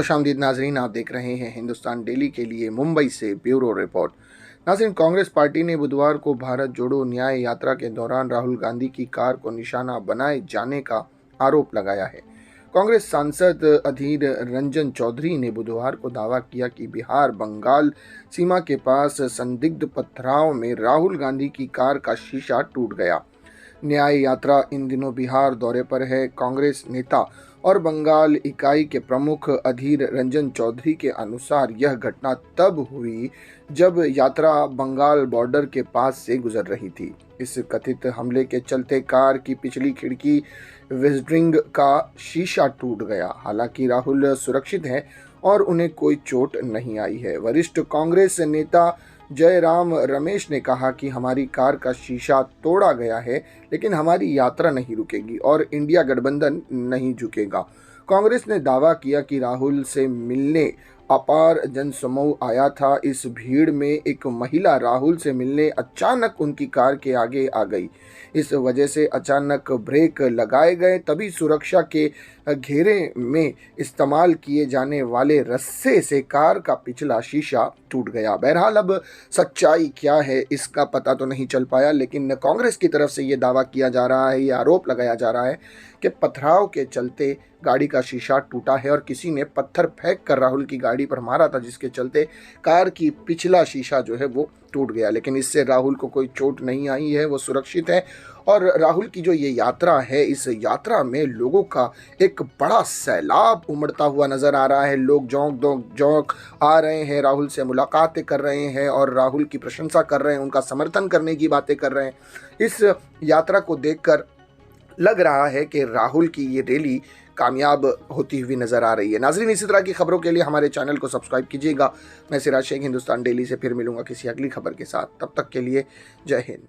खुशामदीद नाजरीन, आप देख रहे हैं हिंदुस्तान डेली के लिए मुंबई से ब्यूरो रिपोर्ट। नाजरीन, कांग्रेस पार्टी ने बुधवार को भारत जोड़ो न्याय यात्रा के दौरान राहुल गांधी की कार को निशाना बनाए जाने का आरोप लगाया है। कांग्रेस सांसद अधीर रंजन चौधरी ने बुधवार को दावा किया कि बिहार बंगाल सीमा के पास संदिग्ध पथराव में राहुल गांधी की कार का शीशा टूट गया। न्याय यात्रा इन दिनों बिहार दौरे पर है। कांग्रेस नेता और बंगाल इकाई के प्रमुख अधीर रंजन चौधरी के अनुसार यह घटना तब हुई जब यात्रा बंगाल बॉर्डर के पास से गुजर रही थी। इस कथित हमले के चलते कार की पिछली खिड़की विंडस्क्रीन का शीशा टूट गया। हालांकि राहुल सुरक्षित हैं और उन्हें कोई चोट नहीं आई है। वरिष्ठ कांग्रेस नेता जयराम रमेश ने कहा कि हमारी कार का शीशा तोड़ा गया है, लेकिन हमारी यात्रा नहीं रुकेगी और इंडिया गठबंधन नहीं झुकेगा। कांग्रेस ने दावा किया कि राहुल से मिलने अपार जनसमूह आया था। इस भीड़ में एक महिला राहुल से मिलने अचानक उनकी कार के आगे आ गई। इस वजह से अचानक ब्रेक लगाए गए, तभी सुरक्षा के घेरे में इस्तेमाल किए जाने वाले रस्से से कार का पिछला शीशा टूट गया। बहरहाल अब सच्चाई क्या है इसका पता तो नहीं चल पाया, लेकिन कांग्रेस की तरफ से ये दावा किया जा रहा है, ये आरोप लगाया जा रहा है कि पथराव के चलते गाड़ी का शीशा टूटा है और किसी ने पत्थर फेंक कर राहुल की गाड़ी पर मारा था, जिसके चलते कार की पिछला शीशा जो है वो टूट गया। लेकिन इससे राहुल को कोई चोट नहीं आई है, वो सुरक्षित है। और राहुल की जो ये यात्रा है, इस यात्रा में लोगों का एक बड़ा सैलाब उमड़ता हुआ नजर आ रहा है। लोग जौक आ रहे हैं, राहुल से मुलाकातें कर रहे हैं और राहुल की प्रशंसा कर रहे हैं, उनका समर्थन करने की बातें कर रहे हैं। इस यात्रा को देखकर लग रहा है कि राहुल की ये रैली कामयाब होती हुई नजर आ रही है। नाजरीन, इसी तरह की खबरों के लिए हमारे चैनल को सब्सक्राइब कीजिएगा। मैं सिराज शेख हिंदुस्तान डेली से फिर मिलूंगा किसी अगली खबर के साथ। तब तक के लिए जय हिंद।